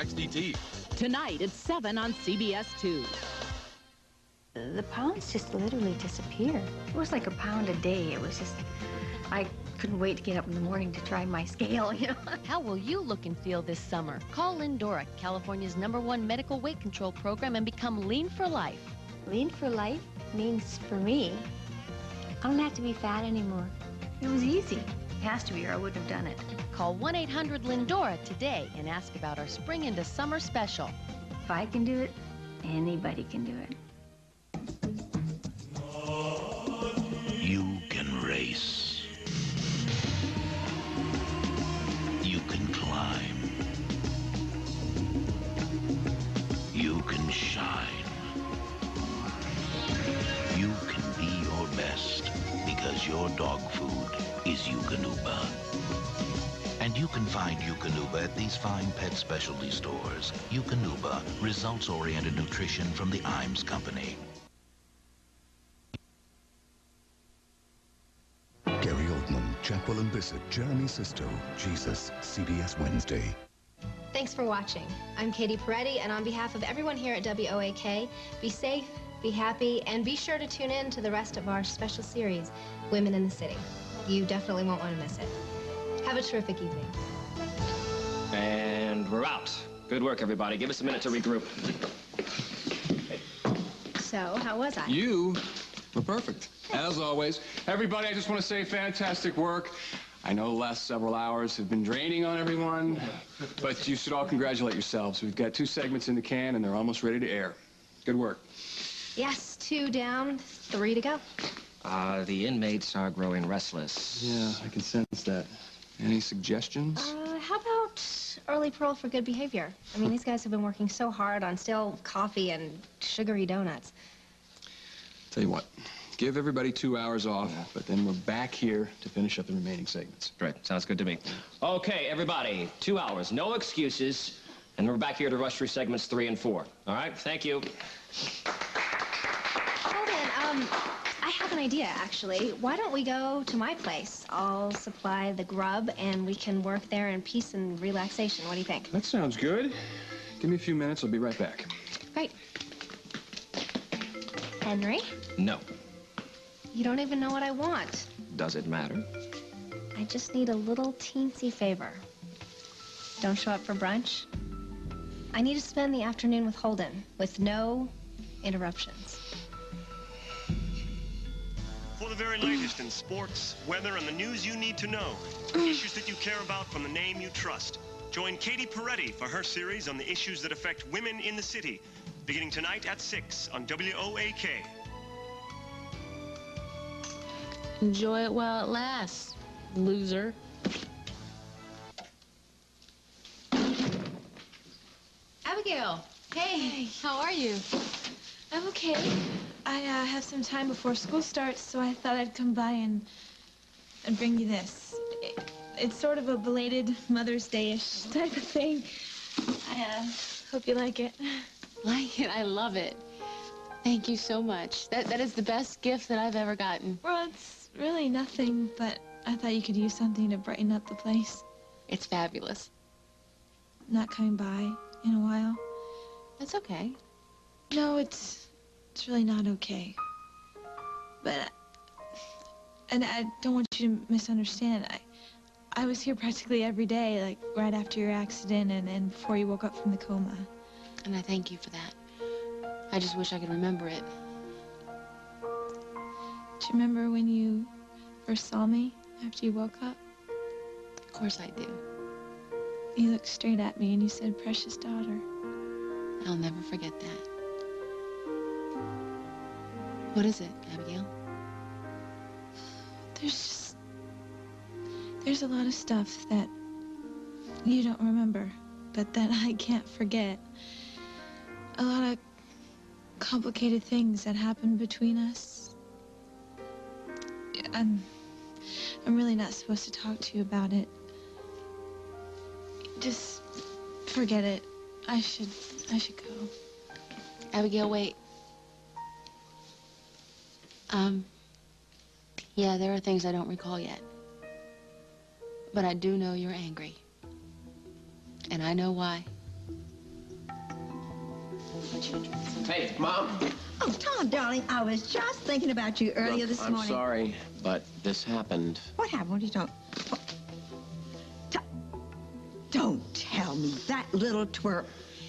XDT. Tonight at 7 on CBS 2. The pounds just literally disappeared. It was like a pound a day. It was just, I couldn't wait to get up in the morning to try my scale, you know. How will you look and feel this summer? Call Lindora, California's #1 medical weight control program, and become lean for life. Lean for life means, for me, I don't have to be fat anymore. It was easy. It has to be, or I wouldn't have done it. Call 1-800-LINDORA today and ask about our spring into summer special. If I can do it, anybody can do it. You can race. You can climb. You can shine. You can be your best because your dog food is Eukanuba. And you can find Eukanuba at these fine pet specialty stores. Eukanuba, results-oriented nutrition from the Imes Company. Gary Oldman, Jacqueline Bissett, Jeremy Sisto, Jesus, CBS Wednesday. Thanks for watching. I'm Katie Peretti, and on behalf of everyone here at WOAK, be safe, be happy, and be sure to tune in to the rest of our special series, Women in the City. You definitely won't want to miss it. Have a terrific evening. And we're out. Good work, everybody. Give us a minute to regroup. So, how was I? You were perfect, as always. Everybody, I just want to say fantastic work. I know the last several hours have been draining on everyone, but you should all congratulate yourselves. We've got 2 segments in the can, and they're almost ready to air. Good work. Yes, 2 down, 3 to go. The inmates are growing restless. Yeah, I can sense that. Any suggestions? How about early parole for good behavior? I mean, these guys have been working so hard on stale coffee and sugary donuts. Tell you what, give everybody 2 hours off, but then we're back here to finish up the remaining segments. Great, sounds good to me. Okay, everybody, 2 hours, no excuses, and we're back here to rush through segments 3 and 4. All right, thank you. Hold on, I have an idea, actually. Why don't we go to my place? I'll supply the grub, and we can work there in peace and relaxation. What do you think? That sounds good. Give me a few minutes, I'll be right back. Great. Henry? No. You don't even know what I want. Does it matter? I just need a little teensy favor. Don't show up for brunch. I need to spend the afternoon with Holden, with no interruptions. For the very latest in sports, weather, and the news you need to know, issues that you care about from the name you trust, join Katie Peretti for her series on the issues that affect women in the city, beginning tonight at 6 on WOAK. Enjoy it while it lasts, loser. Abigail, hey, how are you? I'm okay. I have some time before school starts, so I thought I'd come by and bring you this. It's sort of a belated Mother's Day-ish type of thing. I hope you like it. Like it? I love it. Thank you so much. That is the best gift that I've ever gotten. Well, it's really nothing, but I thought you could use something to brighten up the place. It's fabulous. Not coming by in a while. That's okay. No, it's really not okay. But, and I don't want you to misunderstand. I was here practically every day, like right after your accident and before you woke up from the coma. And I thank you for that. I just wish I could remember it. Do you remember when you first saw me after you woke up? Of course I do. You looked straight at me and you said, "Precious daughter." I'll never forget that. What is it, Abigail? There's a lot of stuff that you don't remember, but that I can't forget. A lot of complicated things that happened between us. I'm really not supposed to talk to you about it. Just forget it. I should go. Abigail, wait. Yeah, there are things I don't recall yet. But I do know you're angry. And I know why. Hey, Mom. Oh, Tom, darling, I was just thinking about you earlier this morning. I'm sorry, but this happened. What happened? What are you talking? Don't tell me that little twerp.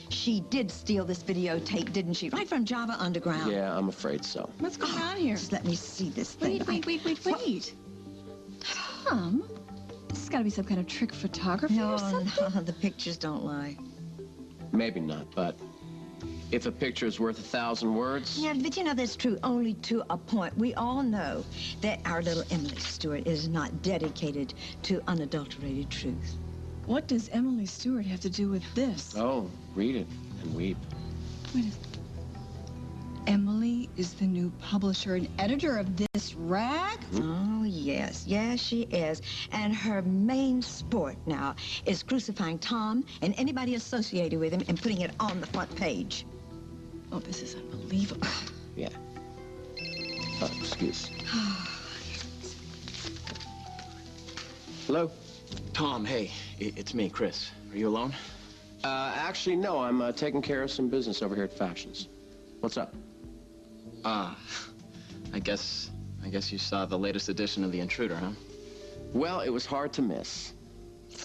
She did steal this videotape, didn't she? Right from Java Underground. Yeah, I'm afraid so. What's going on here? Just let me see this thing. Wait. Tom, this has got to be some kind of trick photography or something. No, the pictures don't lie. Maybe not, but if a picture is worth 1,000 words... Yeah, but you know, that's true only to a point. We all know that our little Emily Stewart is not dedicated to unadulterated truth. What does Emily Stewart have to do with this? Oh, read it and weep. Wait a second. Emily is the new publisher and editor of this rag? Oh, yes. Yes, she is. And her main sport now is crucifying Tom and anybody associated with him and putting it on the front page. Oh, this is unbelievable. Yeah. Oh, excuse. Hello? Tom, hey, it's me, Chris. Are you alone? Actually, no. I'm taking care of some business over here at Factions. What's up? I guess you saw the latest edition of The Intruder, huh? Well, it was hard to miss.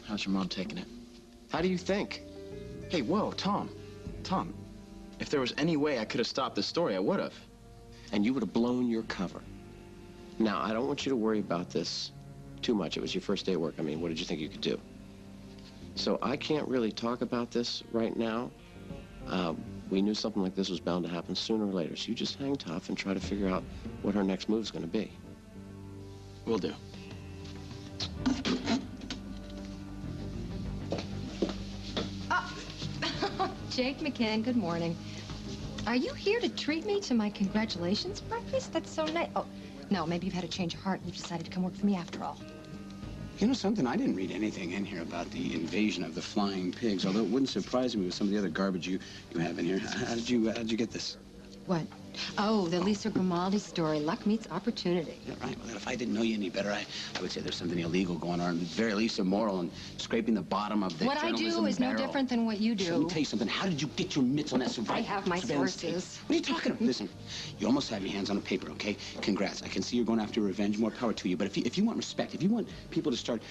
How's your mom taking it? How do you think? Hey, whoa, Tom. Tom, if there was any way I could have stopped this story, I would have. And you would have blown your cover. Now, I don't want you to worry about this too much. It was your first day at work. I mean, what did you think you could do? So I can't really talk about this right now. We knew something like this was bound to happen sooner or later. So you just hang tough and try to figure out what her next move is going to be. Will do. Jake McCann, good morning. Are you here to treat me to my congratulations breakfast? That's so nice. Oh, no, maybe you've had a change of heart and you've decided to come work for me after all. You know something? I didn't read anything in here about the invasion of the flying pigs, although it wouldn't surprise me with some of the other garbage you have in here. How did you get this? What? Oh, the Lisa Grimaldi story. Luck meets opportunity. Yeah, right. Well, if I didn't know you any better, I would say there's something illegal going on, at the very least immoral, and scraping the bottom of the What I do is no different than what you do. Let me tell you something. How did you get your mitts on that survival? I have my sources. What are you talking about? Listen, you almost have your hands on the paper, okay? Congrats. I can see you're going after revenge. More power to you. But if you want respect, if you want people to start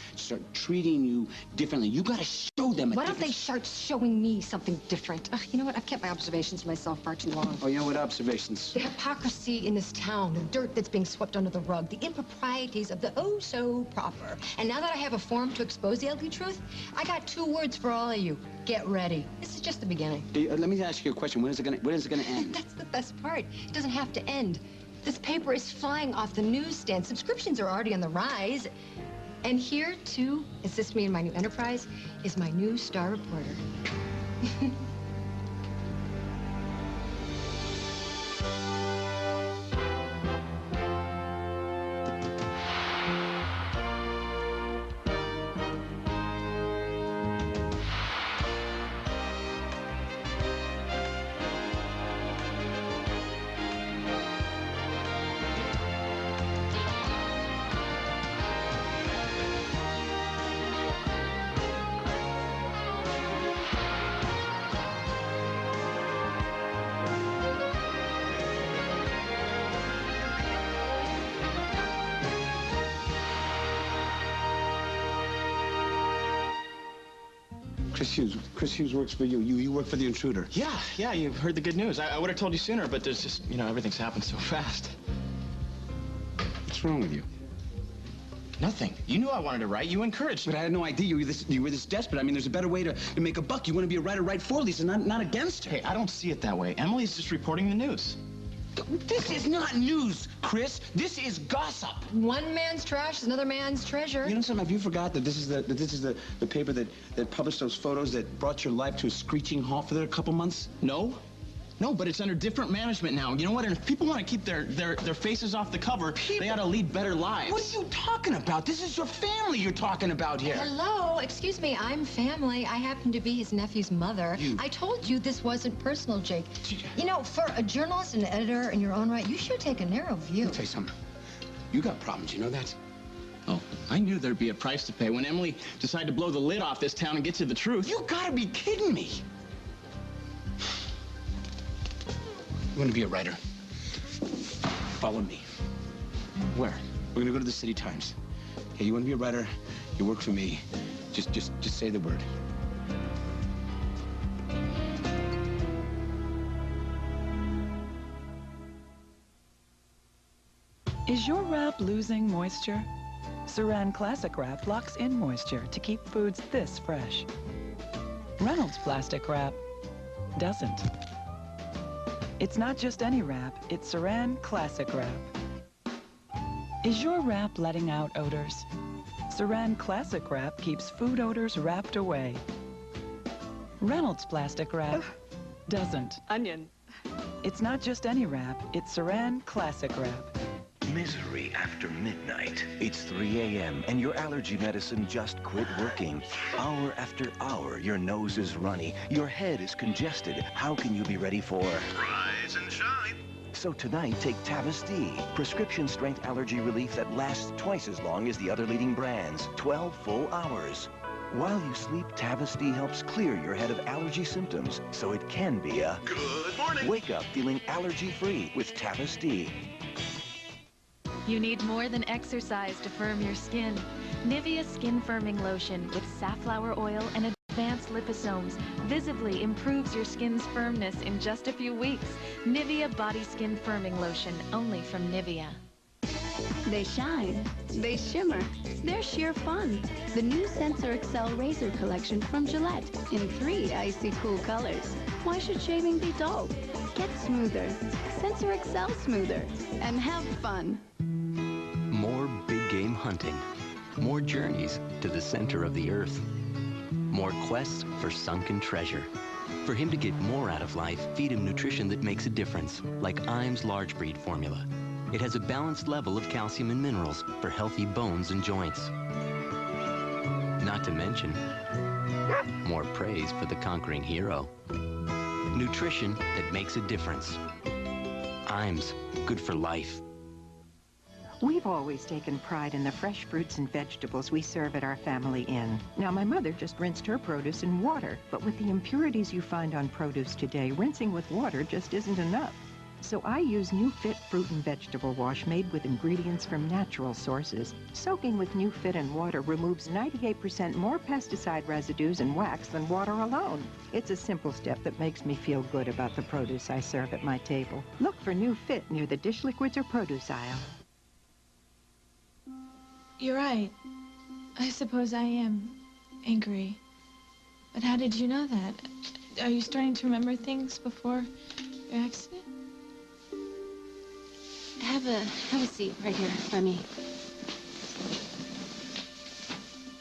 treating you differently, you got to show them a Why don't they start showing me something different? You know what? I've kept my observations to myself far too long. Oh, yeah? What observations? The hypocrisy in this town, the dirt that's being swept under the rug, the improprieties of the oh-so-proper. And now that I have a forum to expose the ugly truth, I got 2 words for all of you. Get ready. This is just the beginning. Let me ask you a question. When is it gonna end? That's the best part. It doesn't have to end. This paper is flying off the newsstand. Subscriptions are already on the rise. And here, to assist me in my new enterprise, is my new star reporter. Chris Hughes works for you. You work for The Intruder. Yeah, you've heard the good news. I would have told you sooner, but there's just, everything's happened so fast. What's wrong with you? Nothing. You knew I wanted to write. You encouraged me. But I had no idea you were this desperate. I mean, there's a better way to make a buck. You want to be a writer, write for Lisa, not against her. Hey, I don't see it that way. Emily's just reporting the news. This is not news, Chris. This is gossip. One man's trash is another man's treasure. You know something? Have you forgot that this is the paper that published those photos that brought your life to a screeching halt for a couple months? No, but it's under different management now. You know what? And if people want to keep their faces off the cover, they ought to lead better lives. What are you talking about? This is your family you're talking about here. Hello, excuse me, I'm family. I happen to be his nephew's mother. I told you this wasn't personal, Jake. You know, for a journalist and an editor in your own right, you should take a narrow view. Let me tell you something. You got problems, you know that? Oh, I knew there'd be a price to pay when Emily decided to blow the lid off this town and get to the truth. You gotta be kidding me. You want to be a writer? Follow me. Where? We're gonna go to the City Times. Okay, you want to be a writer? You work for me. Just say the word. Is your wrap losing moisture? Saran Classic Wrap locks in moisture to keep foods this fresh. Reynolds Plastic Wrap doesn't. It's not just any wrap, it's Saran Classic Wrap. Is your wrap letting out odors? Saran Classic Wrap keeps food odors wrapped away. Reynolds Plastic Wrap doesn't. Onion. It's not just any wrap, it's Saran Classic Wrap. Misery after midnight. It's 3 a.m. and your allergy medicine just quit working. Hour after hour, your nose is runny, your head is congested. How can you be ready for Rise and shine. So tonight, take Tavist, prescription strength allergy relief that lasts twice as long as the other leading brands, 12 full hours. While you sleep, Tavist helps clear your head of allergy symptoms, so it can be a Good morning. Wake up feeling allergy-free with Tavist. You need more than exercise to firm your skin. Nivea Skin Firming Lotion with safflower oil and advanced liposomes visibly improves your skin's firmness in just a few weeks. Nivea Body Skin Firming Lotion, only from Nivea. They shine, they shimmer, they're sheer fun. The new Sensor Excel Razor Collection from Gillette in 3 icy cool colors. Why should shaving be dull? Get smoother, Sensor Excel smoother, and have fun. More big game hunting. More journeys to the center of the earth. More quests for sunken treasure. For him to get more out of life, feed him nutrition that makes a difference, like Iams Large Breed formula. It has a balanced level of calcium and minerals for healthy bones and joints. Not to mention, more praise for the conquering hero. Nutrition that makes a difference. Iams, good for life. We've always taken pride in the fresh fruits and vegetables we serve at our family inn. Now, my mother just rinsed her produce in water, but with the impurities you find on produce today, rinsing with water just isn't enough. So I use New Fit Fruit and Vegetable Wash made with ingredients from natural sources. Soaking with New Fit in water removes 98% more pesticide residues and wax than water alone. It's a simple step that makes me feel good about the produce I serve at my table. Look for New Fit near the dish liquids or produce aisle. You're right. I suppose I am angry. But how did you know that? Are you starting to remember things before your accident? Have a seat right here by me.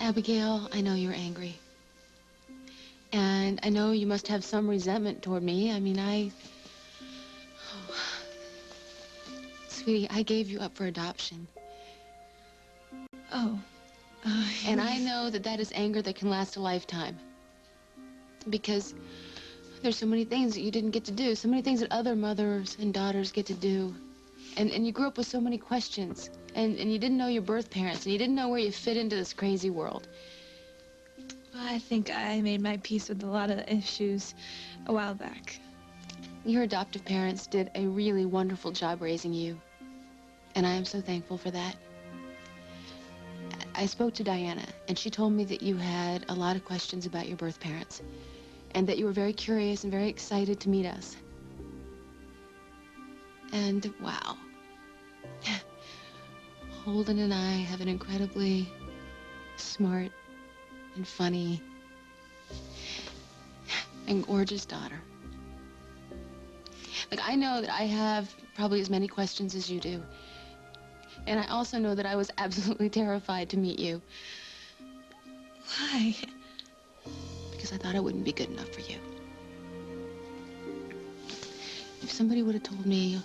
Abigail, I know you're angry. And I know you must have some resentment toward me. I mean, Sweetie, I gave you up for adoption. Oh. And I know that that is anger that can last a lifetime. Because there's so many things that you didn't get to do, so many things that other mothers and daughters get to do. And you grew up with so many questions. And you didn't know your birth parents, and you didn't know where you fit into this crazy world. Well, I think I made my peace with a lot of issues a while back. Your adoptive parents did a really wonderful job raising you. And I am so thankful for that. I spoke to Diana, and she told me that you had a lot of questions about your birth parents, and that you were very curious and very excited to meet us. And wow, Holden and I have an incredibly smart and funny and gorgeous daughter. Like, I know that I have probably as many questions as you do. And I also know that I was absolutely terrified to meet you. Why? Because I thought I wouldn't be good enough for you. If somebody would have told me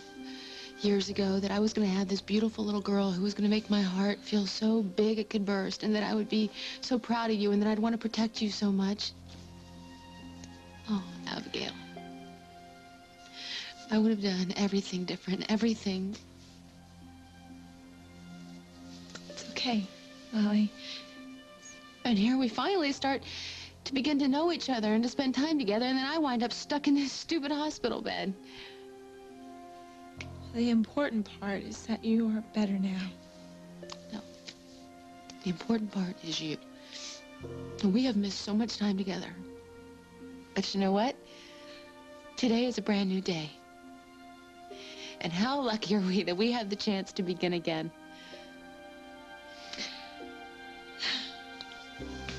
years ago that I was going to have this beautiful little girl who was going to make my heart feel so big it could burst, and that I would be so proud of you, and that I'd want to protect you so much. Oh, Abigail. I would have done everything different, everything. Okay, Molly. And here we finally start to begin to know each other and to spend time together, and then I wind up stuck in this stupid hospital bed. The important part is that you are better now. No. The important part is you. We have missed so much time together. But you know what? Today is a brand new day. And how lucky are we that we have the chance to begin again?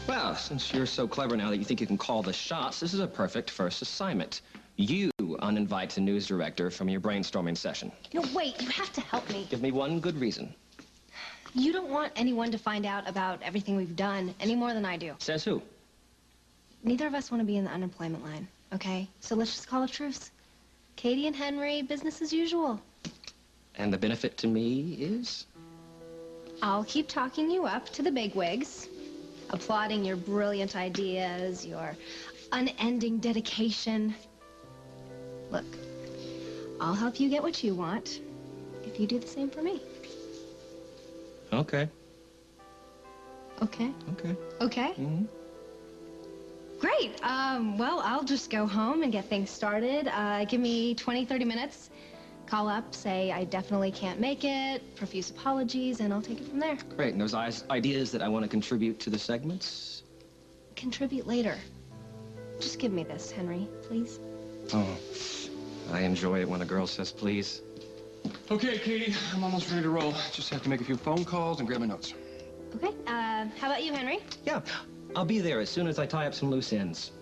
Well, since you're so clever now that you think you can call the shots, this is a perfect first assignment. You uninvite the news director from your brainstorming session. No, wait, you have to help me. Give me one good reason. You don't want anyone to find out about everything we've done any more than I do. Says who? Neither of us want to be in the unemployment line, okay? So let's just call a truce. Katie and Henry, business as usual. And the benefit to me is? I'll keep talking you up to the bigwigs, applauding your brilliant ideas, your unending dedication. Look, I'll help you get what you want if you do the same for me. Okay. Okay? Okay. Okay? Mm-hmm. Great. Well, I'll just go home and get things started. Give me 20, 30 minutes. Call up, say I definitely can't make it, profuse apologies, and I'll take it from there. Great. And those ideas that I want to contribute to the segments? Contribute later. Just give me this, Henry, please. Oh, I enjoy it when a girl says please. Okay, Katie, I'm almost ready to roll. Just have to make a few phone calls and grab my notes. Okay. How about you, Henry? Yeah, I'll be there as soon as I tie up some loose ends.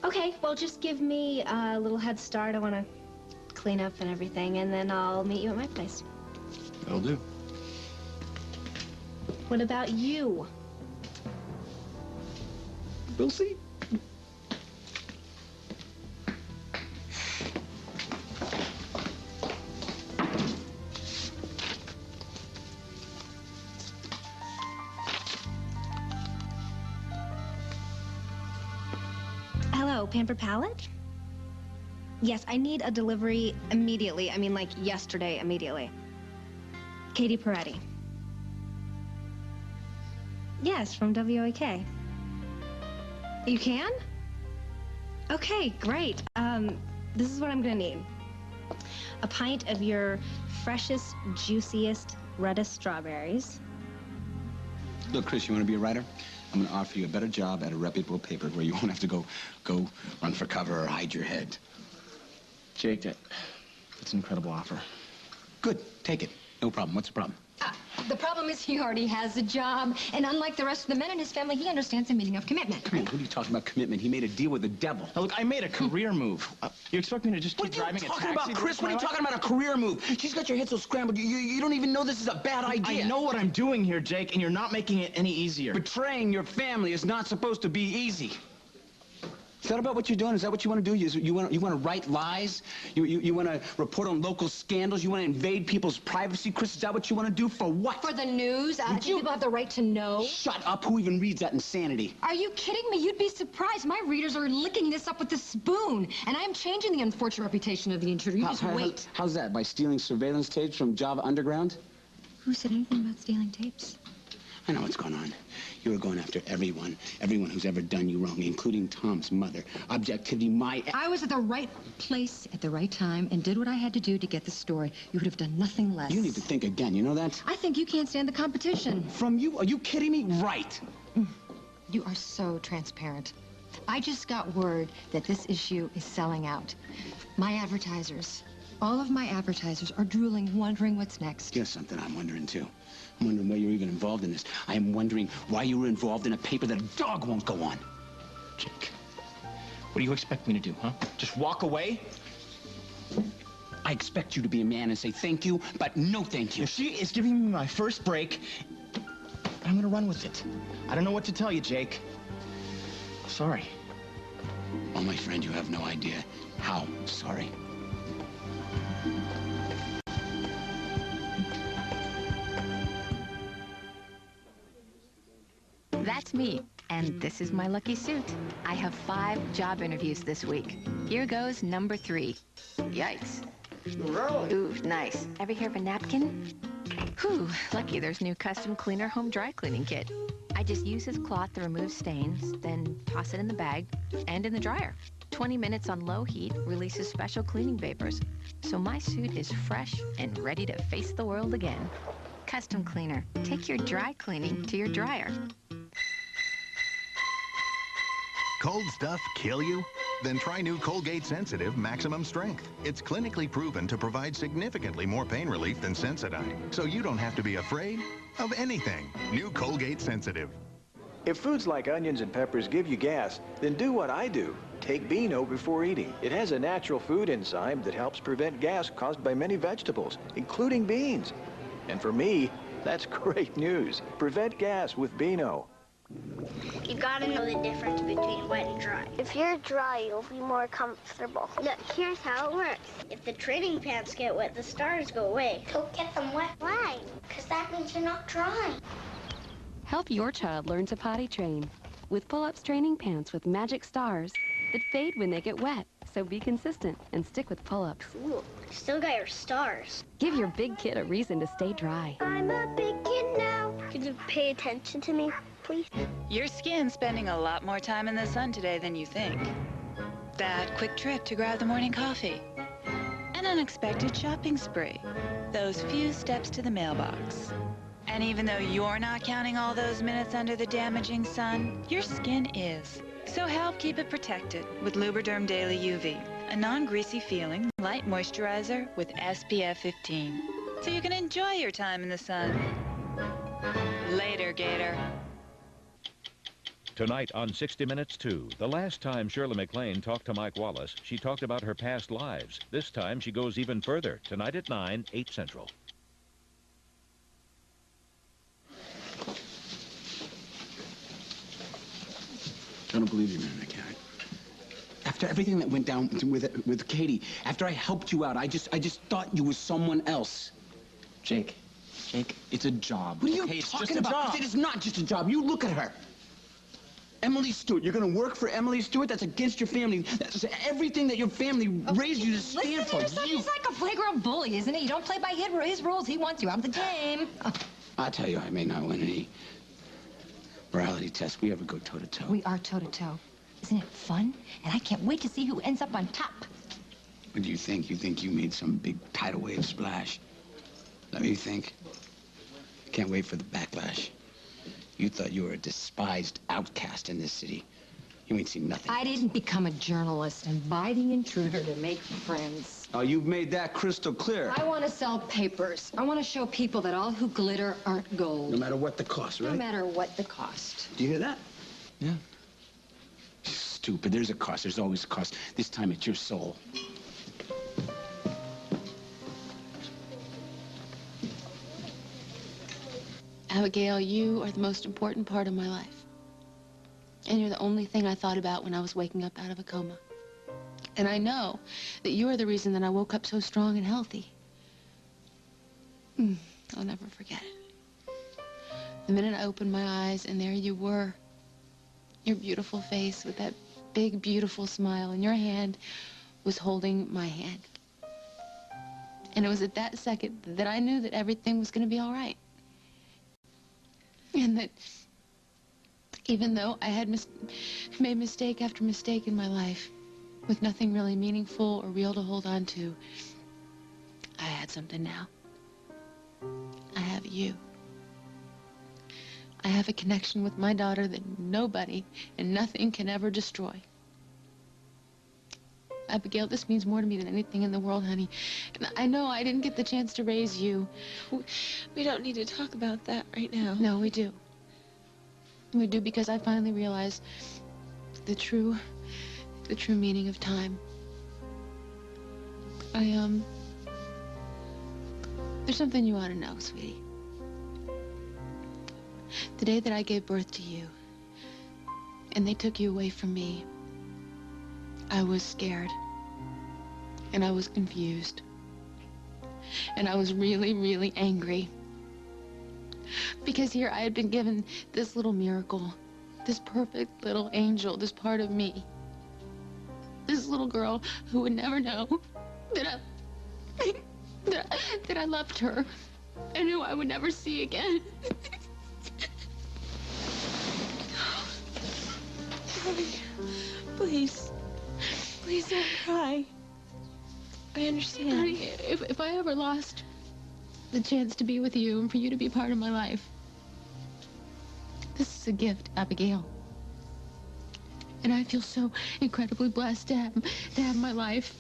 Okay, well, just give me a little head start. I want to clean up and everything, and then I'll meet you at my place. That'll do. What about you? We'll see. Hello, Pampered Palette? Yes, I need a delivery immediately. I mean, like yesterday, immediately. Katie Peretti. Yes, from WAK. You can? Okay, great. This is what I'm gonna need. A pint of your freshest, juiciest, reddest strawberries. Look, Chris, you want to be a writer? I'm going to offer you a better job at a reputable paper where you won't have to go run for cover or hide your head. Jake, that's an incredible offer. Good. Take it. No problem. What's the problem? The problem is he already has a job, and unlike the rest of the men in his family, he understands the meaning of commitment. Come on, what are you talking about commitment? He made a deal with the devil. Now, look, I made a career move. You expect me to just keep driving a taxi? What are you talking about, Chris? What are you talking about, a career move? She's got your head so scrambled, you don't even know this is a bad idea. I know what I'm doing here, Jake, and you're not making it any easier. Betraying your family is not supposed to be easy. Is that about what you're doing? Is that what you want to do? You want to write lies? You want to report on local scandals? You want to invade people's privacy? Chris, is that what you want to do? For what? For the news? People have the right to know. Shut up. Who even reads that insanity? Are you kidding me? You'd be surprised. My readers are licking this up with a spoon, and I am changing the unfortunate reputation of the intruder. You just wait. How's that? By stealing surveillance tapes from Java Underground? Who said anything about stealing tapes? I know what's going on. You were going after everyone who's ever done you wrong, including Tom's mother. Objectivity, I was at the right place at the right time and did what I had to do to get the story. You would have done nothing less. You need to think again, you know that? I think you can't stand the competition. From you? Are you kidding me? Right. You are so transparent. I just got word that this issue is selling out. My advertisers, all of my advertisers are drooling, wondering what's next. Here's something I'm wondering, too. I'm wondering why you're even involved in this. I am wondering why you were involved in a paper that a dog won't go on. Jake, what do you expect me to do, huh? Just walk away? I expect you to be a man and say thank you, but no thank you. If she is giving me my first break, I'm gonna run with it. I don't know what to tell you, Jake. Sorry. Oh, my friend, you have no idea how sorry. That's me, and this is my lucky suit. I have 5 job interviews this week. Here goes number 3. Yikes. Ooh, nice. Ever hear of a napkin? Whew, lucky there's new custom cleaner home dry cleaning kit. I just use this cloth to remove stains, then toss it in the bag and in the dryer. 20 minutes on low heat releases special cleaning vapors, so my suit is fresh and ready to face the world again. Custom Cleaner. Take your dry cleaning to your dryer. Cold stuff kill you? Then try new Colgate Sensitive Maximum Strength. It's clinically proven to provide significantly more pain relief than Sensodyne, so you don't have to be afraid of anything. New Colgate Sensitive. If foods like onions and peppers give you gas, then do what I do. Take Beano before eating. It has a natural food enzyme that helps prevent gas caused by many vegetables, including beans. And for me, that's great news. Prevent gas with Beano. You gotta know the difference between wet and dry. If you're dry, you'll be more comfortable. Look, here's how it works. If the training pants get wet, the stars go away. Don't get them wet. Why? Because that means you're not dry. Help your child learn to potty train with Pull-Ups training pants with magic stars that fade when they get wet. So be consistent and stick with Pull-Ups. Cool. Still got your stars. Give your big kid a reason to stay dry. I'm a big kid now. Could you pay attention to me, please? Your skin's spending a lot more time in the sun today than you think. That quick trip to grab the morning coffee. An unexpected shopping spree. Those few steps to the mailbox. And even though you're not counting all those minutes under the damaging sun, your skin is. So help keep it protected with Lubriderm Daily UV, a non-greasy feeling light moisturizer with SPF 15. So you can enjoy your time in the sun. Later, Gator. Tonight on 60 Minutes 2, the last time Shirley MacLaine talked to Mike Wallace, she talked about her past lives. This time she goes even further. Tonight at 9, 8 Central. I don't believe you, man. I can't. After everything that went down with Katie, after I helped you out, I just thought you were someone else. Jake, it's a job. What are you okay? It's talking just a about? job. It is not just a job. You look at her. Emily Stewart. You're going to work for Emily Stewart? That's against your family. That's everything that your family raised you to stand for. Listen to your son. He's like a flagrant bully, isn't he? You don't play by his rules. He wants you out of the game. I tell you, I may not win any morality test. We ever go toe-to-toe. We are toe-to-toe. Isn't it fun? And I can't wait to see who ends up on top. What do you think? You think you made some big tidal wave splash? Is that what you think? Can't wait for the backlash. You thought you were a despised outcast in this city. You ain't seen nothing. I didn't become a journalist and buy the intruder to make friends. Oh, you've made that crystal clear. I want to sell papers. I want to show people that all who glitter aren't gold. No matter what the cost, right? No matter what the cost. Do you hear that? Yeah. Stupid. There's a cost. There's always a cost. This time it's your soul. Abigail, you are the most important part of my life. And you're the only thing I thought about when I was waking up out of a coma. And I know that you are the reason that I woke up so strong and healthy. I'll never forget it. The minute I opened my eyes, and there you were. Your beautiful face with that big, beautiful smile, and your hand was holding my hand. And it was at that second that I knew that everything was going to be all right. And that even though I had made mistake after mistake in my life, with nothing really meaningful or real to hold on to, I had something now. I have you. I have a connection with my daughter that nobody and nothing can ever destroy. Abigail, this means more to me than anything in the world, honey. And I know I didn't get the chance to raise you. We don't need to talk about that right now. No, we do. We do, because I finally realized the true meaning of time. There's something you ought to know, sweetie. The day that I gave birth to you, and they took you away from me, I was scared, and I was confused, and I was really, really angry. Because here I had been given this little miracle, this perfect little angel, this part of me. This little girl who would never know that I loved her and who I would never see again. Please. Please don't cry. I understand. Honey, if I ever lost the chance to be with you and for you to be part of my life, this is a gift, Abigail. And I feel so incredibly blessed to have my life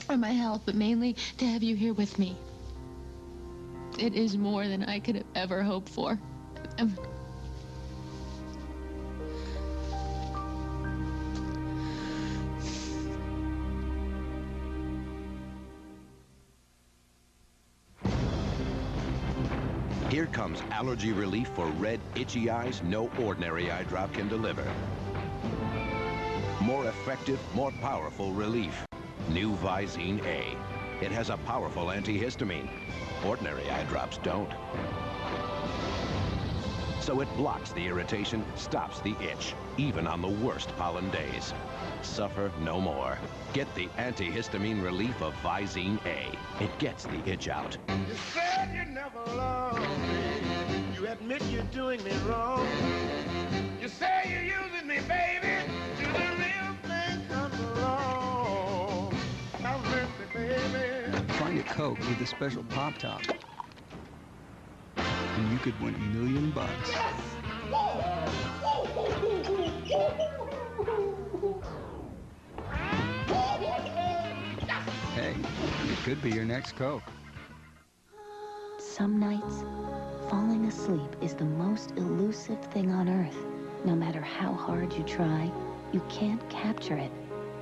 and my health, but mainly to have you here with me. It is more than I could have ever hoped for. Here comes allergy relief for red, itchy eyes no ordinary eye drop can deliver. More effective, more powerful relief. New Visine A. It has a powerful antihistamine. Ordinary eye drops don't. So it blocks the irritation, stops the itch, even on the worst pollen days. Suffer no more. Get the antihistamine relief of Visine A. It gets the itch out. You said you never loved me. You admit you're doing me wrong. You say you're using me, baby, till the real thing comes along. Have mercy, baby. Find a Coke with a special pop top, and you could win $1 million. Hey, it could be your next Coke. Some nights, falling asleep is the most elusive thing on earth. No matter how hard you try, you can't capture it.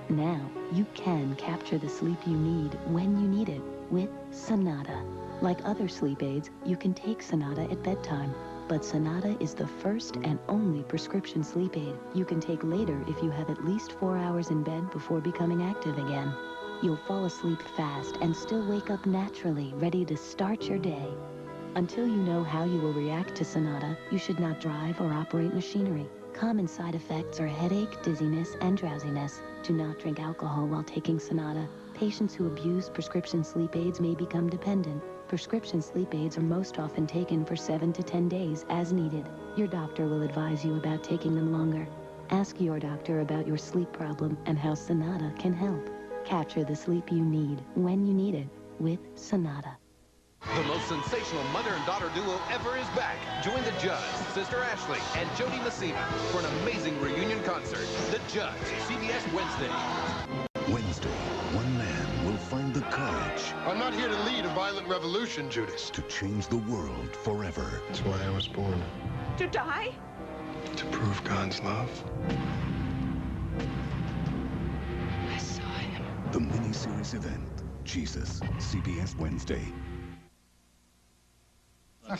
Now, you can capture the sleep you need when you need it with Sonata. Like other sleep aids, you can take Sonata at bedtime. But Sonata is the first and only prescription sleep aid you can take later if you have at least 4 hours in bed before becoming active again. You'll fall asleep fast and still wake up naturally, ready to start your day. Until you know how you will react to Sonata, you should not drive or operate machinery. Common side effects are headache, dizziness, and drowsiness. Do not drink alcohol while taking Sonata. Patients who abuse prescription sleep aids may become dependent. Prescription sleep aids are most often taken for 7 to 10 days as needed. Your doctor will advise you about taking them longer. Ask your doctor about your sleep problem and how Sonata can help. Capture the sleep you need when you need it with Sonata. The most sensational mother and daughter duo ever is back. Join the Judds, Sister Ashley, and Jody Messina for an amazing reunion concert. The Judds, CBS Wednesday. Wednesday, one man will find the courage. I'm not here to lead a violent revolution, Judas. To change the world forever. That's why I was born. To die? To prove God's love. I saw him. The miniseries event, Jesus, CBS Wednesday.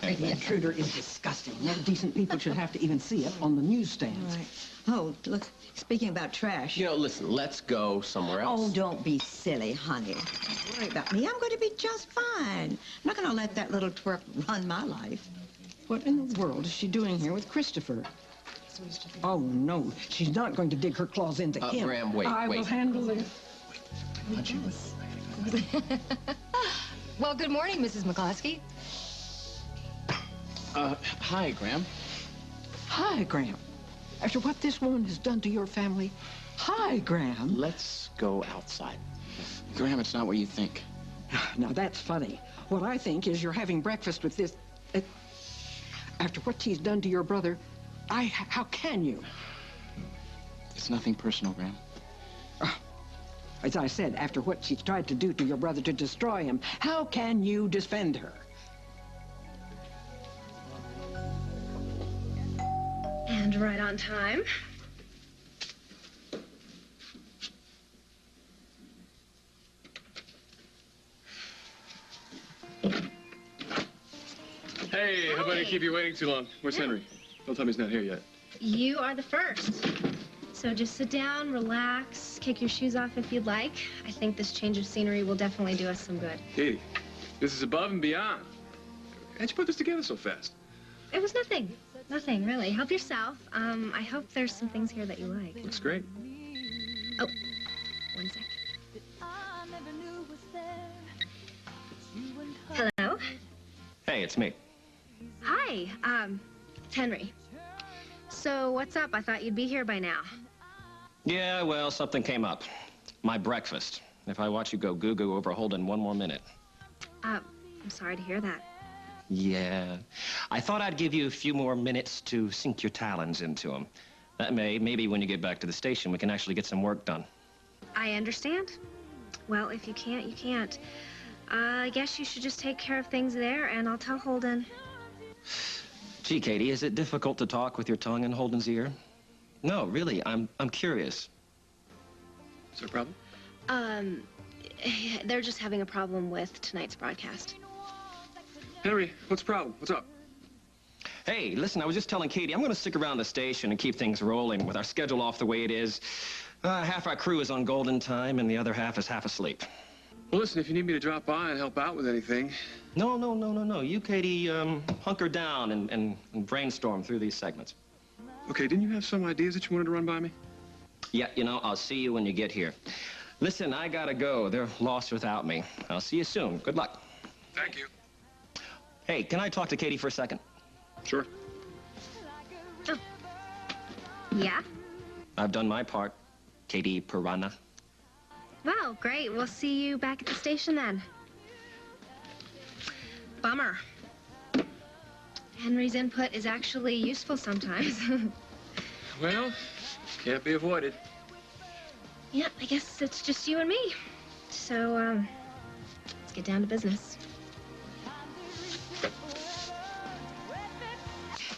The intruder is disgusting. No decent people should have to even see it on the newsstands. Right. Oh, look, speaking about trash. You know, listen, let's go somewhere else. Oh, don't be silly, honey. Don't worry about me. I'm going to be just fine. I'm not going to let that little twerp run my life. What in the world is she doing here with Christopher? Oh, no. She's not going to dig her claws into him. Graham, wait, I will handle it. Well, good morning, Mrs. McCloskey. Hi, Graham. Hi, Graham. After what this woman has done to your family, hi, Graham. Let's go outside. Graham, it's not what you think. Now, that's funny. What I think is you're having breakfast with this... after what she's done to your brother, how can you? It's nothing personal, Graham. As I said, after what she's tried to do to your brother to destroy him, how can you defend her? And right on time. Hey, how about I keep you waiting too long? Where's Henry? Don't tell me he's not here yet. You are the first. So just sit down, relax, kick your shoes off if you'd like. I think this change of scenery will definitely do us some good. Katie, this is above and beyond. How'd you put this together so fast? It was nothing. Nothing, really. Help yourself. I hope there's some things here that you like. Looks great. Oh, one sec. Hello? Hey, it's me. Hi, it's Henry. So what's up? I thought you'd be here by now. Yeah, well, something came up. My breakfast. If I watch you go goo-goo over Holden one more minute. I'm sorry to hear that. Yeah. I thought I'd give you a few more minutes to sink your talons into him. That maybe when you get back to the station, we can actually get some work done. I understand. Well, if you can't, you can't. I guess you should just take care of things there, and I'll tell Holden. Gee, Katie, is it difficult to talk with your tongue in Holden's ear? No, really, I'm curious. Is there a problem? They're just having a problem with tonight's broadcast. Henry, what's the problem? What's up? Hey, listen, I was just telling Katie, I'm going to stick around the station and keep things rolling with our schedule off the way it is. Half our crew is on golden time, and the other half is half asleep. Well, listen, if you need me to drop by and help out with anything... No. You, Katie, hunker down and brainstorm through these segments. Okay, didn't you have some ideas that you wanted to run by me? Yeah, you know, I'll see you when you get here. Listen, I gotta go. They're lost without me. I'll see you soon. Good luck. Thank you. Hey, can I talk to Katie for a second? Sure. Oh. Yeah? I've done my part, Katie Piranha. Wow, great. We'll see you back at the station then. Bummer. Henry's input is actually useful sometimes. Well, can't be avoided. Yeah, I guess it's just you and me. So, let's get down to business.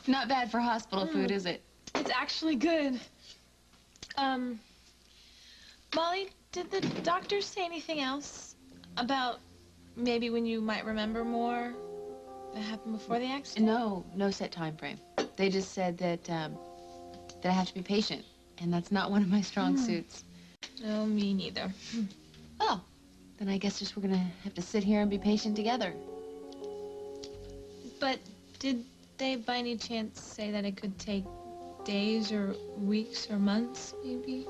Not bad for hospital food, is it? It's actually good. Molly, did the doctor say anything else about maybe when you might remember more that happened before the accident? No set time frame. They just said that I have to be patient, and that's not one of my strong suits. No, me neither. Oh, then I guess just we're gonna have to sit here and be patient together. But did they by any chance say that it could take days or weeks or months, maybe?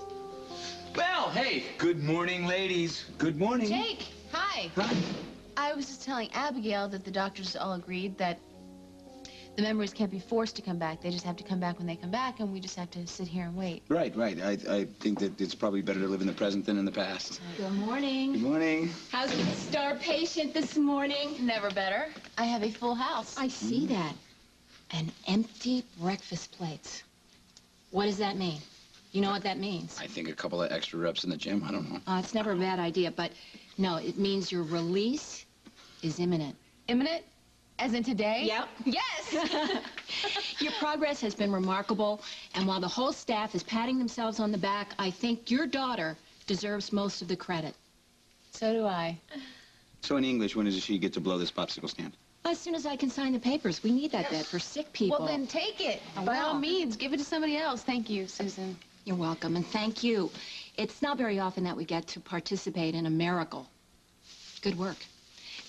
Well, hey, good morning, ladies. Good morning. Jake, hi. Hi. I was just telling Abigail that the doctors all agreed that the memories can't be forced to come back. They just have to come back when they come back, and we just have to sit here and wait. Right. I think that it's probably better to live in the present than in the past. Good morning. Good morning. How's the star patient this morning? Never better. I have a full house. I see that. An empty breakfast plate. What does that mean? You know what that means? I think a couple of extra reps in the gym. I don't know. It's never a bad idea, but no, it means your release is imminent. Imminent? As in today? Yep. Yes! Your progress has been remarkable, and while the whole staff is patting themselves on the back, I think your daughter deserves most of the credit. So do I. So in English, when does she get to blow this popsicle stand? As soon as I can sign the papers. We need that bed for sick people. Well, then take it. I By all will. means, give it to somebody else. Thank you, Susan. You're welcome, and thank you. It's not very often that we get to participate in a miracle. Good work.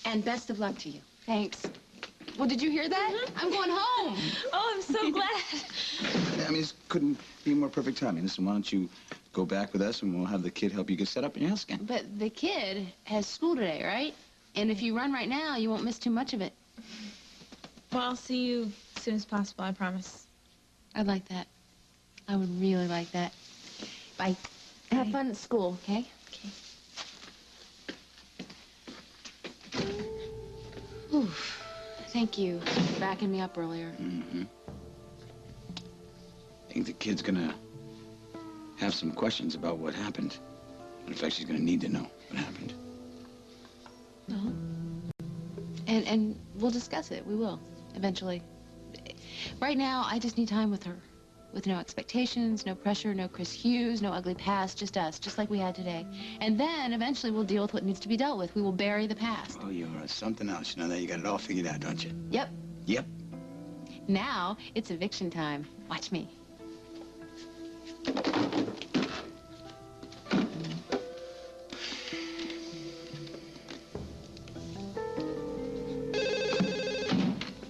And best of luck to you. Thanks. Well, did you hear that? I'm going home. Oh, I'm so glad. I mean, this couldn't be a more perfect timing. Listen, why don't you go back with us, and we'll have the kid help you get set up in your house again. But the kid has school today, right? And if you run right now, you won't miss too much of it. Well, I'll see you as soon as possible, I promise. I'd like that. I would really like that. Bye. Have fun at school, okay? Okay. Whew. Thank you for backing me up earlier. Mm-hmm. I think the kid's gonna have some questions about what happened. In fact, she's gonna need to know what happened. Well, and we'll discuss it. We will, eventually. Right now, I just need time with her. With no expectations, no pressure, no Chris Hughes, no ugly past, just us, just like we had today. And then, eventually, we'll deal with what needs to be dealt with. We will bury the past. Oh, you're something else. You know that. You got it all figured out, don't you? Yep. Yep. Now, it's eviction time. Watch me.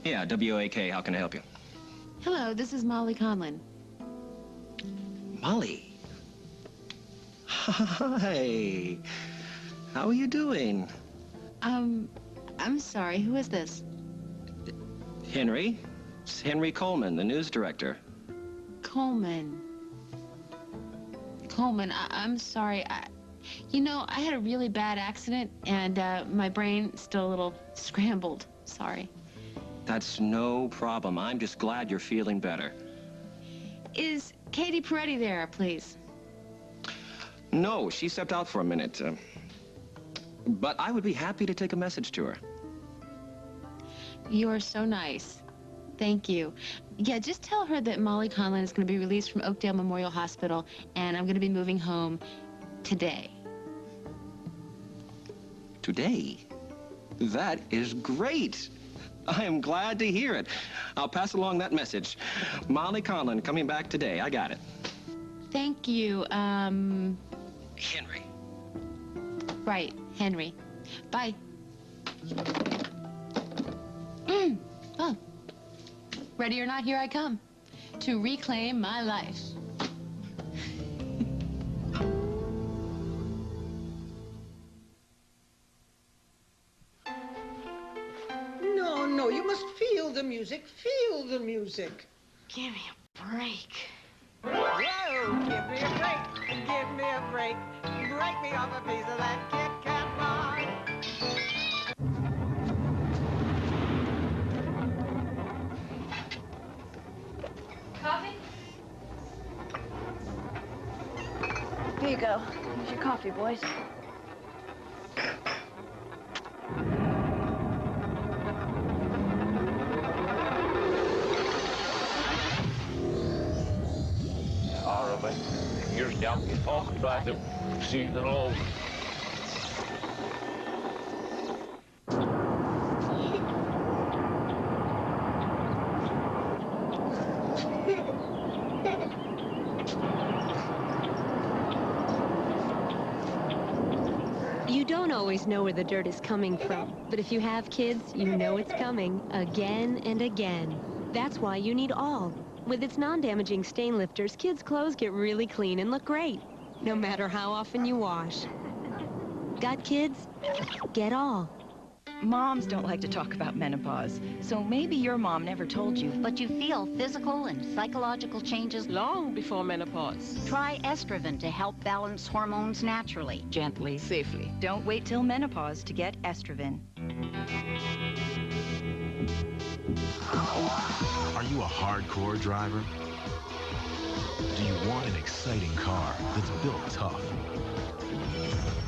Yeah, WAK, how can I help you? Hello, this is Molly Conlon. Molly. Hi. How are you doing? I'm sorry, who is this? Henry. It's Henry Coleman, the news director. Coleman. Coleman, I'm sorry. You know, I had a really bad accident, and my brain's still a little scrambled. Sorry. That's no problem. I'm just glad you're feeling better. Is Katie Peretti there, please? No, she stepped out for a minute. But I would be happy to take a message to her. You are so nice. Thank you. Yeah, just tell her that Molly Conlon is going to be released from Oakdale Memorial Hospital, and I'm going to be moving home today. Today? That is great. I am glad to hear it. I'll pass along that message. Molly Conlon coming back today. I got it. Thank you. Henry. Right, Henry. Bye. Oh. Ready or not, here I come. To reclaim my life. No, you must feel the music. Feel the music. Give me a break. Whoa, give me a break. Give me a break. Break me off a piece of that Kit Kat bar. Coffee? Here you go. Here's your coffee, boys. Here's down the talk about the season over. You don't always know where the dirt is coming from, but if you have kids, you know it's coming again and again. That's why you need All. With its non-damaging stain lifters, kids' clothes get really clean and look great, no matter how often you wash. Got kids? Get All. Moms don't like to talk about menopause, so maybe your mom never told you. But you feel physical and psychological changes long before menopause. Try Estroven to help balance hormones naturally. Gently, safely. Don't wait till menopause to get Estroven. Are you a hardcore driver? Do you want an exciting car that's built tough?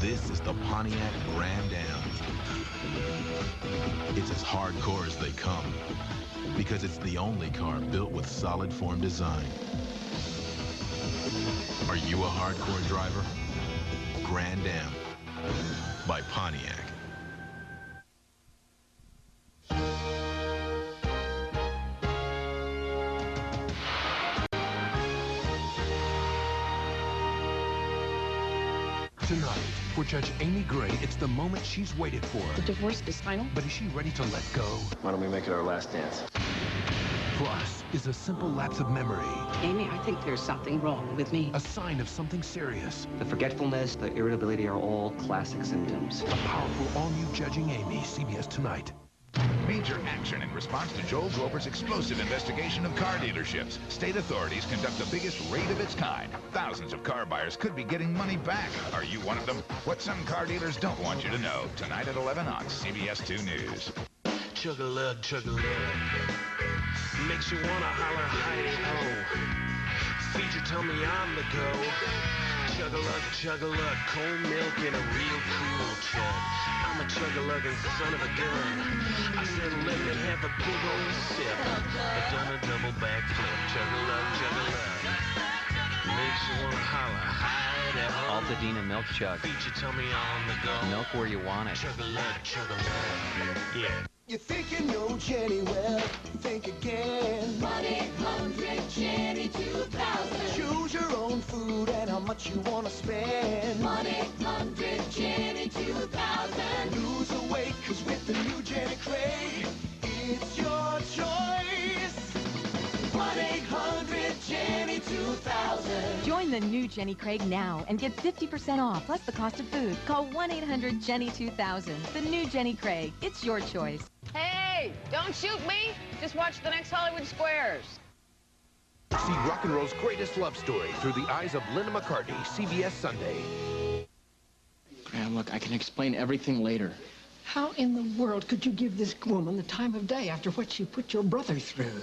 This is the Pontiac Grand Am. It's as hardcore as they come because it's the only car built with solid form design. Are you a hardcore driver? Grand Am by Pontiac. Tonight, for Judge Amy Gray, it's the moment she's waited for. The divorce is final? But is she ready to let go? Why don't we make it our last dance? Plus, is a simple lapse of memory Amy, I think there's something wrong with me. a sign of something serious? The forgetfulness, the irritability are all classic symptoms. A powerful all-new Judging Amy, CBS tonight. Major action in response to Joel Grober's explosive investigation of car dealerships. State authorities conduct the biggest raid of its kind. Thousands of car buyers could be getting money back. Are you one of them? What some car dealers don't want you to know. Tonight at 11 on CBS 2 News. Chug-a-lug, chug-a-lug. Makes you wanna holler, hi-ho. Feed your tummy on the go. Chug-a-lug, cold milk in a real cool chug. I'm a chug-a-lugging son of a gun. I said let me have a big old sip. I done a double backflip. Chug-a-lug. Makes you wanna holler, hide at home. Altadena Milk Chug. Feed your tummy on the go. Milk where you want it. Chug-a-lug. Yeah. You think you know Jenny well, think again. 1-800-JENNY-2000. Choose your own food and how much you want to spend. 1-800-JENNY-2000. Lose the weight, 'cause with the new Jenny Craig, it's your choice. 1-800-JENNY-2000. Join the new Jenny Craig now and get 50% off plus the cost of food. Call 1-800-JENNY-2000. The new Jenny Craig. It's your choice. Hey, don't shoot me. Just watch the next Hollywood Squares. See rock and roll's greatest love story through the eyes of Linda McCartney, CBS Sunday. Graham, look, I can explain everything later. How in the world could you give this woman the time of day after what she put your brother through?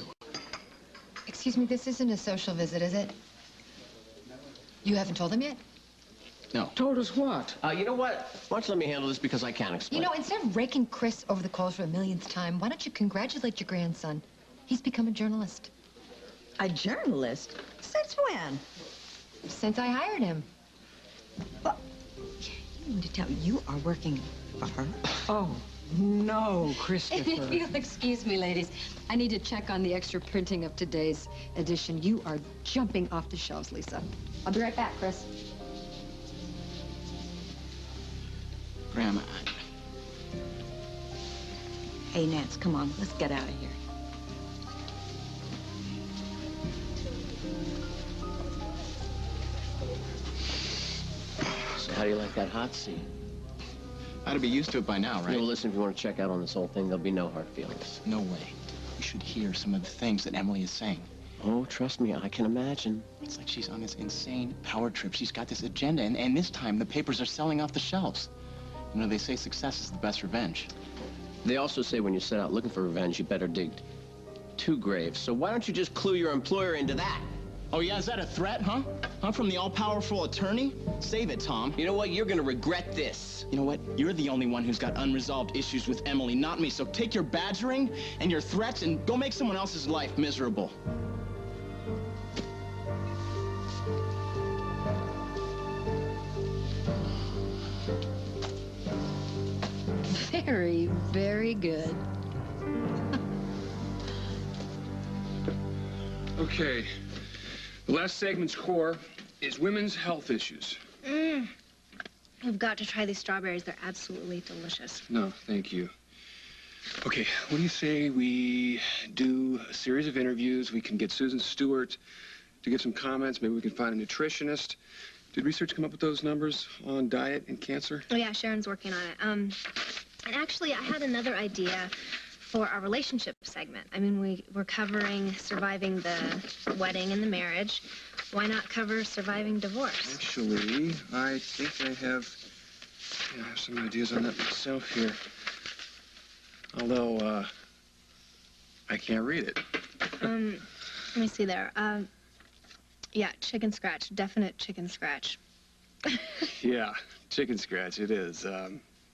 Excuse me, this isn't a social visit, is it? You haven't told them yet? No. Told us what? You know what? Why don't you let me handle this because I can't explain. You know, instead of raking Chris over the coals for the millionth time, why don't you congratulate your grandson? He's become a journalist. A journalist? Since when? Since I hired him. Well, you mean to tell me you are working for her? Oh, no, Christopher. If you'll excuse me, ladies, I need to check on the extra printing of today's edition. You are jumping off the shelves, Lisa. I'll be right back, Chris. Graham, Hey, Nance, come on. Let's get out of here. So how do you like that hot seat? I'd be used to it by now, right? Well, listen, if you want to check out on this whole thing, there'll be no hard feelings. No way. You should hear some of the things that Emily is saying. Oh, trust me, I can imagine. It's like she's on this insane power trip. She's got this agenda, and this time the papers are selling off the shelves. You know, they say success is the best revenge. They also say when you set out looking for revenge, you better dig 2 graves. So why don't you just clue your employer into that? Oh, yeah? Is that a threat, huh? Huh? From the all-powerful attorney? Save it, Tom. You know what? You're gonna regret this. You know what? You're the only one who's got unresolved issues with Emily, not me. So take your badgering and your threats and go make someone else's life miserable. Very, very good. Okay. The last segment's core is women's health issues. You've got to try these strawberries. They're absolutely delicious. No, thank you. Okay, what do you say we do a series of interviews? We can get Susan Stewart to give some comments. Maybe we can find a nutritionist. Did research come up with those numbers on diet and cancer? Oh, yeah, Sharon's working on it. And actually, I had another idea for our relationship segment. I mean, we're covering surviving the wedding and the marriage. Why not cover surviving divorce? Actually, I think I have some ideas on that myself here. Although, I can't read it. Let me see there. Yeah, chicken scratch. Definite chicken scratch. Yeah, chicken scratch it is.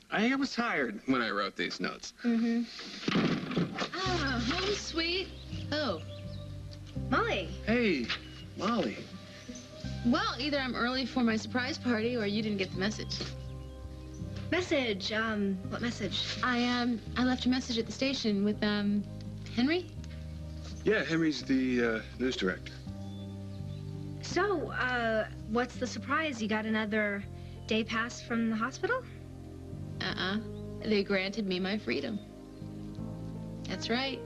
I was tired when I wrote these notes. Mm-hmm. Ah, home sweet. Oh. Molly. Hey, Molly. Well, either I'm early for my surprise party or you didn't get the message. Message. What message? I left a message at the station with, Henry? Yeah, Henry's the news director. So, what's the surprise? You got another day pass from the hospital? They granted me my freedom. That's right.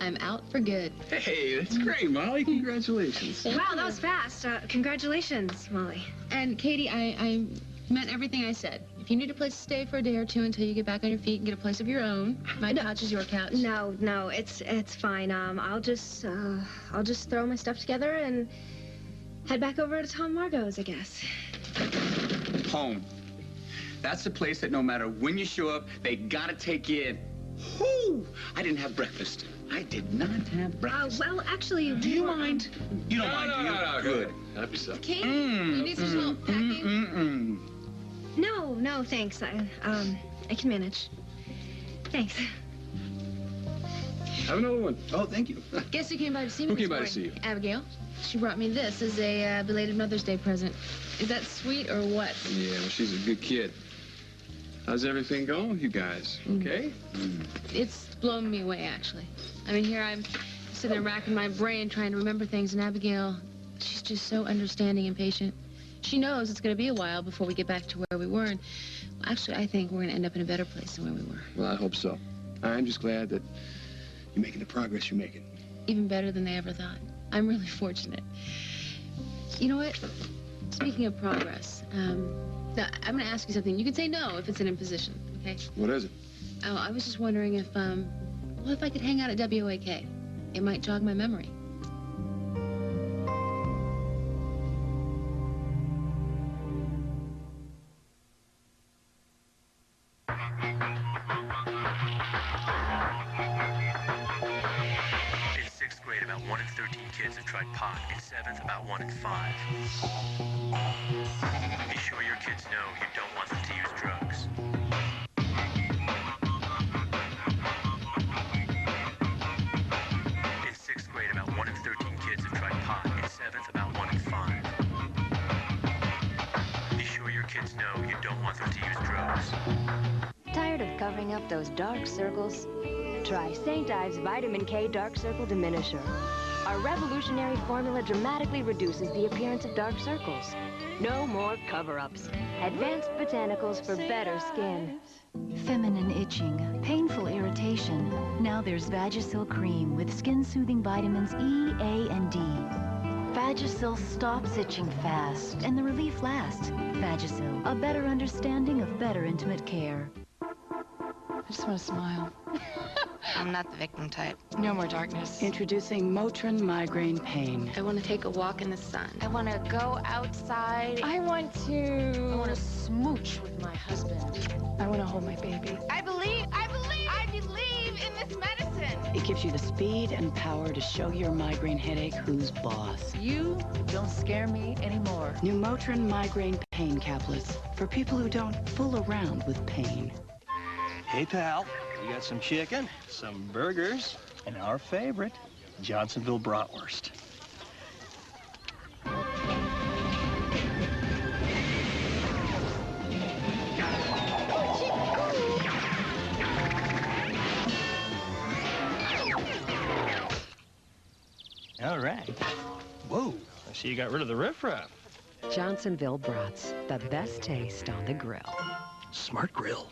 I'm out for good. Hey, that's great, Molly. Congratulations. Wow, that was fast. Congratulations, Molly. And Katie, I meant everything I said. If you need a place to stay for a day or two until you get back on your feet and get a place of your own, my couch is your couch. No, it's fine. I'll just throw my stuff together and head back over to Tom Margot's, I guess. Home. That's the place that no matter when you show up, they gotta take you in. Whoo! I didn't have breakfast. I did not have breakfast. Well, actually... Do you mind? You don't mind, do you? No, good. Help yourself. Katie, you need some help packing? No, thanks. I can manage. Thanks. Have another one. Oh, thank you. Guess who came by to see me Who this came by to morning? see you? Abigail. She brought me this as a belated Mother's Day present. Is that sweet or what? Yeah, well, she's a good kid. How's everything going with you guys? Okay? It's blown me away, actually. I mean, here I'm sitting there racking my brain trying to remember things, and Abigail, she's just so understanding and patient. She knows it's going to be a while before we get back to where we were, and actually, I think we're going to end up in a better place than where we were. Well, I hope so. I'm just glad that you're making the progress you're making. Even better than they ever thought. I'm really fortunate. You know what? Speaking of progress, now, I'm going to ask you something. You can say no if it's an imposition, okay? What is it? Oh, I was just wondering if, well, if I could hang out at WOAK. It might jog my memory. tried pot. In 7th, about 1 in 5. Be sure your kids know you don't want them to use drugs. In 6th grade, about 1 in 13 kids have tried pot. In 7th, about 1 in 5. Be sure your kids know you don't want them to use drugs. Tired of covering up those dark circles? Try St. Ives Vitamin K Dark Circle Diminisher. Our revolutionary formula dramatically reduces the appearance of dark circles. No more cover-ups. Advanced botanicals for better skin. Feminine itching, painful irritation. Now there's Vagisil Cream with skin-soothing vitamins E, A, and D. Vagisil stops itching fast, and the relief lasts. Vagisil, a better understanding of better intimate care. I just want to smile. I'm not the victim type. No more darkness. Introducing Motrin Migraine Pain. I want to take a walk in the sun. I want to go outside. I want to smooch with my husband. I want to hold my baby. I believe in this medicine. It gives you the speed and power to show your migraine headache who's boss. You don't scare me anymore. New Motrin Migraine Pain Caplets for people who don't fool around with pain. Hey, pal. We got some chicken, some burgers, and our favorite, Johnsonville bratwurst. All right. Whoa, I see you got rid of the riffraff. Johnsonville brats, the best taste on the grill. Smart grill.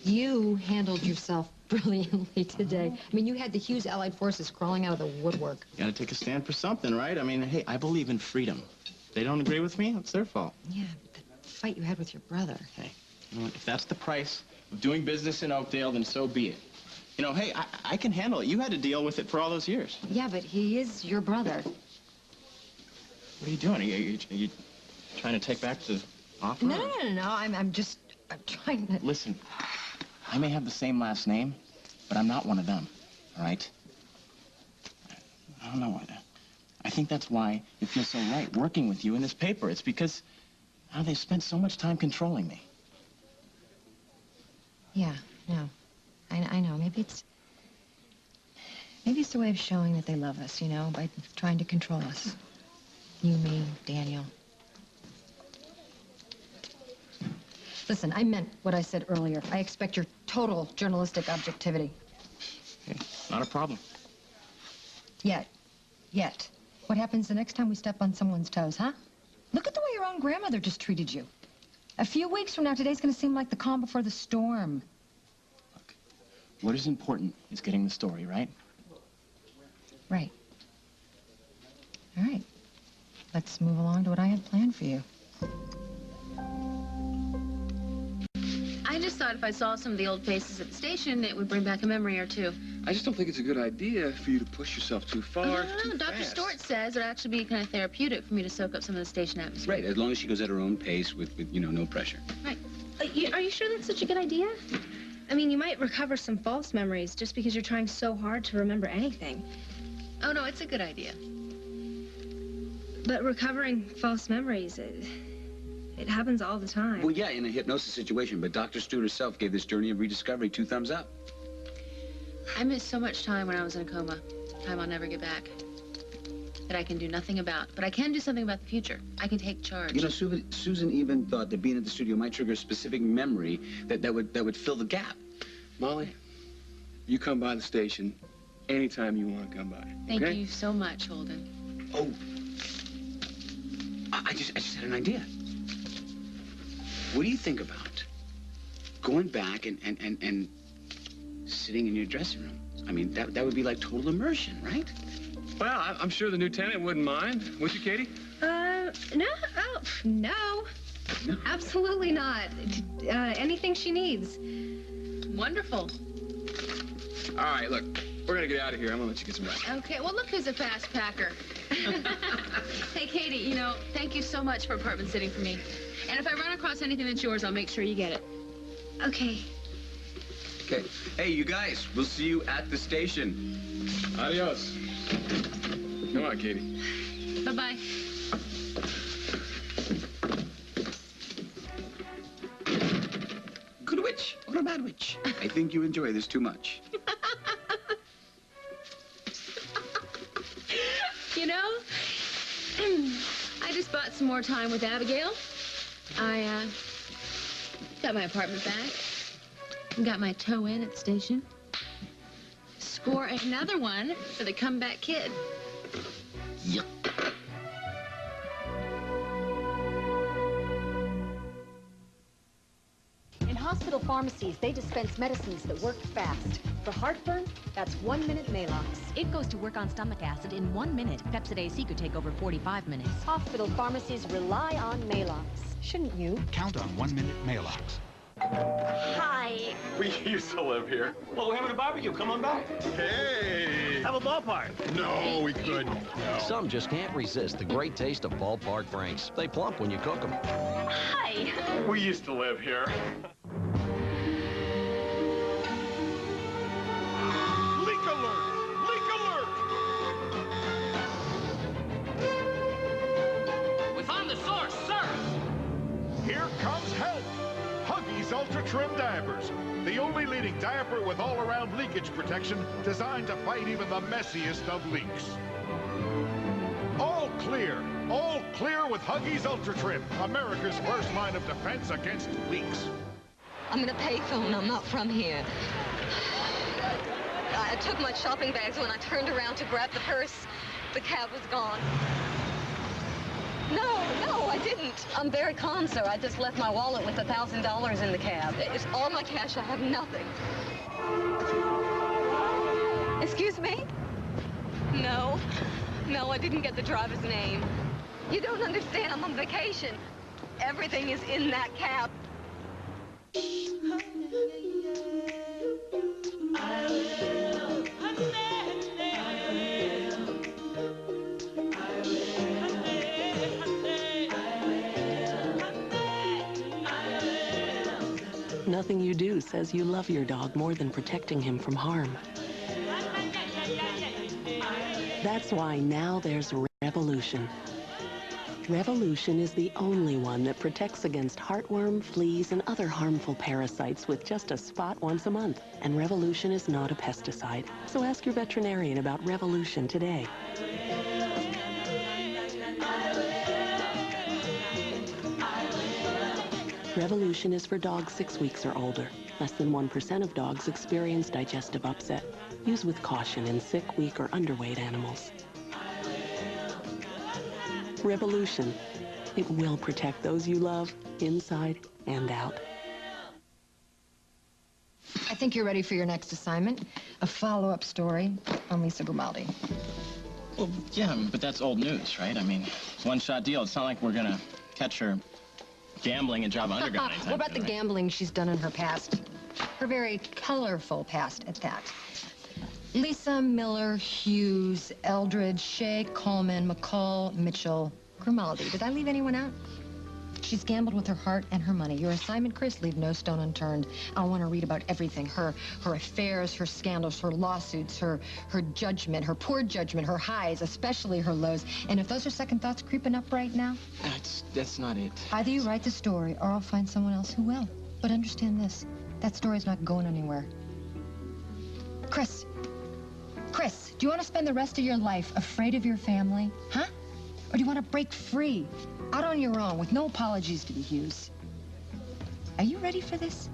You handled yourself brilliantly today. I mean, you had the Hughes Allied Forces crawling out of the woodwork. You gotta take a stand for something, right? I mean, hey, I believe in freedom. If they don't agree with me, it's their fault. Yeah, but the fight you had with your brother. Hey, you know what? If that's the price of doing business in Oakdale, then so be it. You know, hey, I can handle it. You had to deal with it for all those years. Yeah, but he is your brother. What are you doing? Are you trying to take back the offer? No. I'm trying to... Listen, I may have the same last name, but I'm not one of them, all right? I don't know. I think that's why it feels so right working with you in this paper. It's because they've spent so much time controlling me. Yeah, no. I know. Maybe it's the way of showing that they love us, you know, by trying to control us. You, me, Daniel. Listen, I meant what I said earlier. I expect your total journalistic objectivity. Hey, not a problem. Yet. What happens the next time we step on someone's toes, huh? Look at the way your own grandmother just treated you. A few weeks from now, today's gonna seem like the calm before the storm. Look, what is important is getting the story, right? Right. All right. Let's move along to what I had planned for you. I just thought if I saw some of the old faces at the station, it would bring back a memory or two. I just don't think it's a good idea for you to push yourself too far, too Dr. fast. Stewart says it'd actually be kind of therapeutic for me to soak up some of the station atmosphere. Right, as long as she goes at her own pace with you know, no pressure. Right. Are you sure that's such a good idea? I mean, you might recover some false memories just because you're trying so hard to remember anything. Oh, no, it's a good idea. But recovering false memories, it happens all the time. Well, yeah, in a hypnosis situation, but Dr. Stewart herself gave this journey of rediscovery 2 thumbs up. I missed so much time when I was in a coma, time I'll never get back, that I can do nothing about. But I can do something about the future. I can take charge. You know, Susan even thought that being at the studio might trigger a specific memory that would fill the gap. Molly, you come by the station anytime you want to come by. Thank okay? you so much, Holden. Oh, I just had an idea. What do you think about going back and sitting in your dressing room? I mean, that would be like total immersion, right? Well, I'm sure the new tenant wouldn't mind. Would you, Katie? No. Oh, no. Absolutely not. Anything she needs. Wonderful. All right, look, we're gonna get out of here. I'm gonna let you get some rest. Okay, well, look who's a fast packer. Hey, Katie, you know, thank you so much for apartment sitting for me. And if I run across anything that's yours, I'll make sure you get it. Okay. Okay. Hey, you guys, we'll see you at the station. Adios. Come on, Katie. Bye-bye. Good witch or a bad witch? I think you enjoy this too much. You know, I just bought some more time with Abigail. I got my apartment back. Got my toe in at the station. Score another one for the comeback kid. Yuck. In hospital pharmacies, they dispense medicines that work fast. For heartburn, that's 1-minute Malox. It goes to work on stomach acid in 1 minute. Pepsid AC could take over 45 minutes. Hospital pharmacies rely on Malox. Shouldn't you? Count on 1-minute Malox. Hi. We used to live here. Well, we're having a barbecue. Come on back. Hey! Have a ballpark. No, we couldn't. No. Some just can't resist the great taste of ballpark franks. They plump when you cook them. Hi. We used to live here. Leak alert! Leak alert! We found the source, sir. Here comes help! Huggies Ultra Trim Diapers. The only leading diaper with all-around leakage protection designed to fight even the messiest of leaks. All clear with Huggies Ultra Trim, America's first line of defense against leaks. I'm in a payphone. I'm not from here. I took my shopping bags when I turned around to grab the purse. The cab was gone. No, I didn't. I'm very calm, sir. I just left my wallet with $1,000 in the cab. It's all my cash. I have nothing. Excuse me? No, I didn't get the driver's name. You don't understand. I'm on vacation. Everything is in that cab. Nothing you do says you love your dog more than protecting him from harm. That's why now there's Revolution. Revolution is the only one that protects against heartworm, fleas, and other harmful parasites with just a spot once a month. And Revolution is not a pesticide. So ask your veterinarian about Revolution today. Revolution is for dogs 6 weeks or older. Less than 1% of dogs experience digestive upset. Use with caution in sick, weak, or underweight animals. Revolution. It will protect those you love, inside and out. I think you're ready for your next assignment. A follow-up story on Lisa Grimaldi. Well, yeah, but that's old news, right? I mean, one-shot deal. It's not like we're gonna catch her gambling and job underground anytime What about soon, the right? gambling she's done in her past? Her very colorful past at that. Lisa, Miller, Hughes, Eldridge, Shea, Coleman, McCall, Mitchell, Grimaldi. Did I leave anyone out? She's gambled with her heart and her money. Your assignment, Chris, leave no stone unturned. I want to read about everything. Her affairs, her scandals, her lawsuits, her judgment, her poor judgment, her highs, especially her lows. And if those are second thoughts creeping up right now, That's not it. either you write the story or I'll find someone else who will. But understand this, that story's not going anywhere. Chris, do you want to spend the rest of your life afraid of your family, huh? Or do you want to break free, out on your own, with no apologies to the Hughes? Are you ready for this?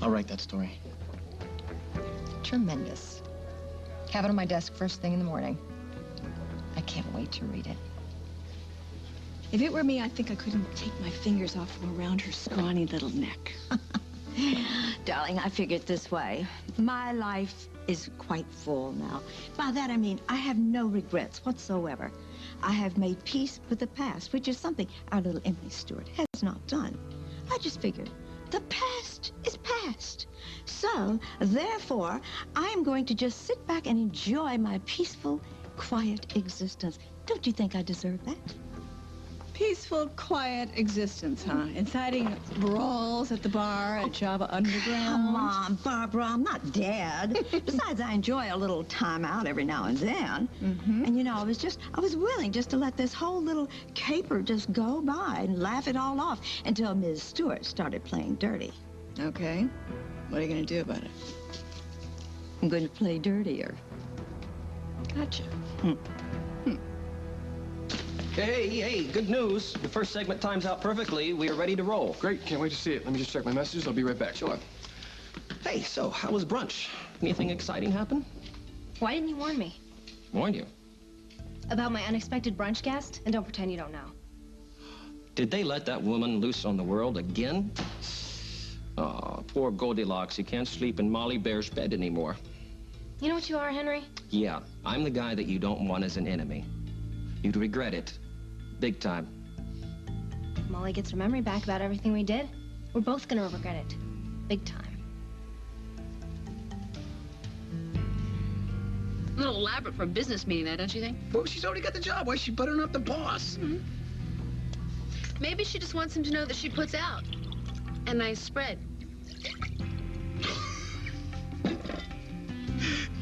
I'll write that story. Tremendous. Have it on my desk first thing in the morning. I can't wait to read it. If it were me, I think I couldn't take my fingers off from around her scrawny little neck. Darling, I figure it this way. My life is quite full now. By that, I mean I have no regrets whatsoever. I have made peace with the past, which is something our little Emily Stewart has not done. I just figured the past is past. So, therefore, I am going to just sit back and enjoy my peaceful, quiet existence. Don't you think I deserve that? peaceful, quiet existence, huh? Inciting brawls at the bar at Java Underground. Come on, Barbara, I'm not dead. Besides, I enjoy a little time out every now and then. And you know, I was willing just to let this whole little caper just go by and laugh it all off until Ms. Stewart started playing dirty. Okay. What are you going to do about it? I'm going to play dirtier. Gotcha. Hey, good news. The first segment times out perfectly. We are ready to roll. Great, can't wait to see it. Let me just check my messages. I'll be right back. Sure. Hey, so how was brunch? Anything exciting happen? Why didn't you warn me? Warn you. About my unexpected brunch guest? And don't pretend you don't know. Did they let that woman loose on the world again? Oh, poor Goldilocks. He can't sleep in Molly Bear's bed anymore. You know what you are, Henry? Yeah, I'm the guy that you don't want as an enemy. You'd regret it. Big time. If Molly gets her memory back about everything we did, we're both gonna regret it. Big time. A little elaborate for a business meeting, though, don't you think? Well, she's already got the job. Why is she buttering up the boss? Maybe she just wants him to know that she puts out a nice spread.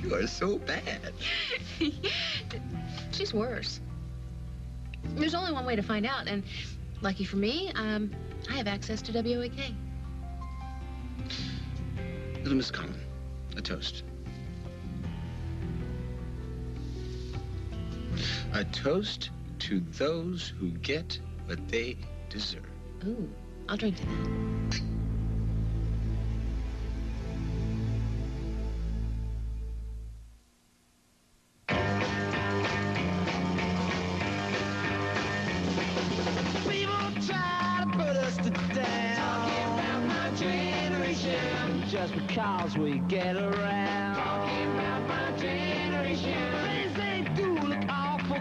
You are so bad. She's worse. There's only one way to find out, and lucky for me, I have access to WOAK. Little Miss Conlon, a toast. A toast to those who get what they deserve. Ooh, I'll drink to that. Just because we get around. Talking about my generation. Things they do look awful.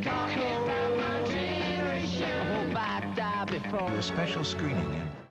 Talking about my generation. I hope I die before. A special screening in